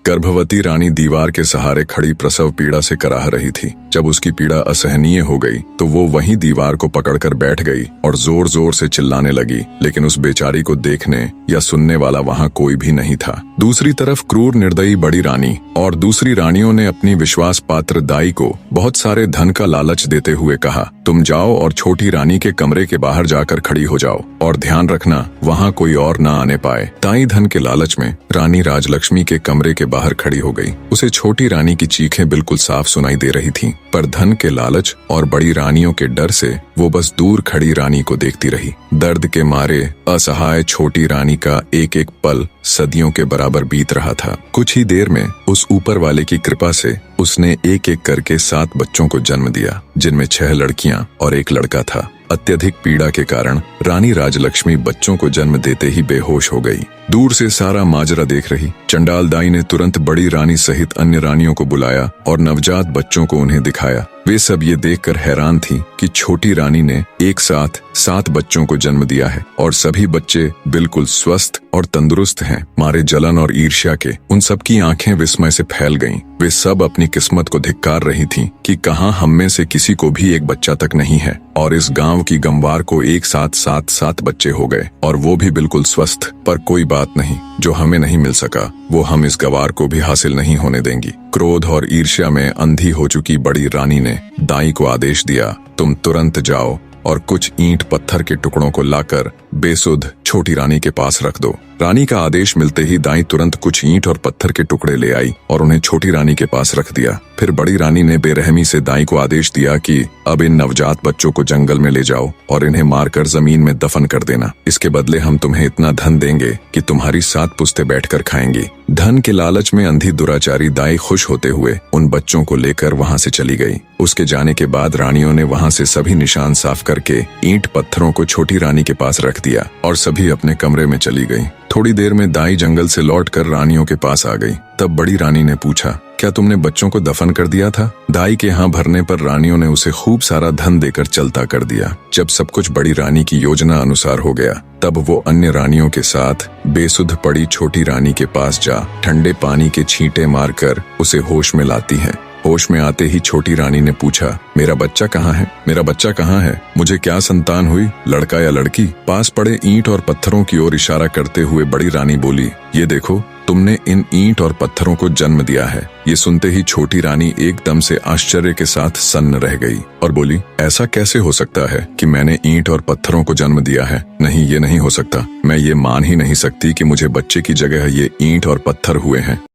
गर्भवती रानी दीवार के सहारे खड़ी प्रसव पीड़ा से कराह रही थी। जब उसकी पीड़ा असहनीय हो गई तो वो वहीं दीवार को पकड़कर बैठ गई और जोर जोर से चिल्लाने लगी, लेकिन उस बेचारी को देखने या सुनने वाला वहाँ कोई भी नहीं था। दूसरी तरफ क्रूर निर्दयी बड़ी रानी और दूसरी रानियों ने अपनी विश्वास पात्र दाई को बहुत सारे धन का लालच देते हुए कहा, तुम जाओ और छोटी रानी के कमरे के बाहर जाकर खड़ी हो जाओ और ध्यान रखना वहाँ कोई और न आने पाए। दाई धन के लालच में रानी राजलक्ष्मी के कमरे के बाहर खड़ी हो गई। उसे छोटी रानी की चीखें बिल्कुल साफ सुनाई दे रही थीं, पर धन के लालच और बड़ी रानियों के डर से वो बस दूर खड़ी रानी को देखती रही। दर्द के मारे असहाय छोटी रानी का एक एक पल सदियों के बराबर बीत रहा था। कुछ ही देर में उस ऊपर वाले की कृपा से उसने एक एक करके 7 बच्चों को जन्म दिया, जिनमें 6 लड़कियां और 1 लड़का था। अत्यधिक पीड़ा के कारण रानी राजलक्ष्मी बच्चों को जन्म देते ही बेहोश हो गई। दूर से सारा माजरा देख रही चंडाल दाई ने तुरंत बड़ी रानी सहित अन्य रानियों को बुलाया और नवजात बच्चों को उन्हें दिखाया। वे सब ये देखकर हैरान थीं कि छोटी रानी ने एक साथ 7 बच्चों को जन्म दिया है और सभी बच्चे बिल्कुल स्वस्थ और तंदुरुस्त हैं। मारे जलन और ईर्ष्या के उन सब की आंखें विस्मय से फैल गईं। वे सब अपनी किस्मत को धिक्कार रही थीं कि कहां हम में से किसी को भी एक बच्चा तक नहीं है, और इस गांव की गंवार को एक साथ 7 बच्चे हो गए, और वो भी बिल्कुल स्वस्थ। पर कोई बात नहीं, जो हमें नहीं मिल सका वो हम इस गवार को भी हासिल नहीं होने देंगी। क्रोध और ईर्ष्या में अंधी हो चुकी बड़ी रानी ने दाई को आदेश दिया, तुम तुरंत जाओ और कुछ ईंट पत्थर के टुकड़ों को लाकर बेसुध छोटी रानी के पास रख दो। रानी का आदेश मिलते ही दाई तुरंत कुछ ईंट और पत्थर के टुकड़े ले आई और उन्हें छोटी रानी के पास रख दिया। फिर बड़ी रानी ने बेरहमी से दाई को आदेश दिया कि अब इन नवजात बच्चों को जंगल में ले जाओ और इन्हें मारकर जमीन में दफन कर देना। इसके बदले हम तुम्हें इतना धन देंगे कि तुम्हारी 7 पुश्तें बैठकर खाएंगी। धन के लालच में अंधी दुराचारी दाई खुश होते हुए उन बच्चों को लेकर वहां से चली गई। उसके जाने के बाद रानियों ने वहां से सभी निशान साफ करके ईंट पत्थरों को छोटी रानी के पास रख दिया और सभी अपने कमरे में चली गई। थोड़ी देर में दाई जंगल से लौटकर रानियों के पास आ गई। तब बड़ी रानी ने पूछा, क्या तुमने बच्चों को दफन कर दिया था? दाई के हाँ भरने पर रानियों ने उसे खूब सारा धन देकर चलता कर दिया। जब सब कुछ बड़ी रानी की योजना अनुसार हो गया, तब वो अन्य रानियों के साथ बेसुध पड़ी छोटी रानी के पास जा ठंडे पानी के छींटे मारकर उसे होश में लाती है। होश में आते ही छोटी रानी ने पूछा, मेरा बच्चा कहाँ है? मेरा बच्चा कहाँ है? मुझे क्या संतान हुई, लड़का या लड़की? पास पड़े ईंट और पत्थरों की ओर इशारा करते हुए बड़ी रानी बोली, ये देखो, तुमने इन ईंट और पत्थरों को जन्म दिया है। ये सुनते ही छोटी रानी एकदम से आश्चर्य के साथ सन्न रह गई और बोली, ऐसा कैसे हो सकता है कि मैंने ईंट और पत्थरों को जन्म दिया है? नहीं, ये नहीं हो सकता। मैं ये मान ही नहीं सकती कि मुझे बच्चे की जगह ये ईंट और पत्थर हुए हैं।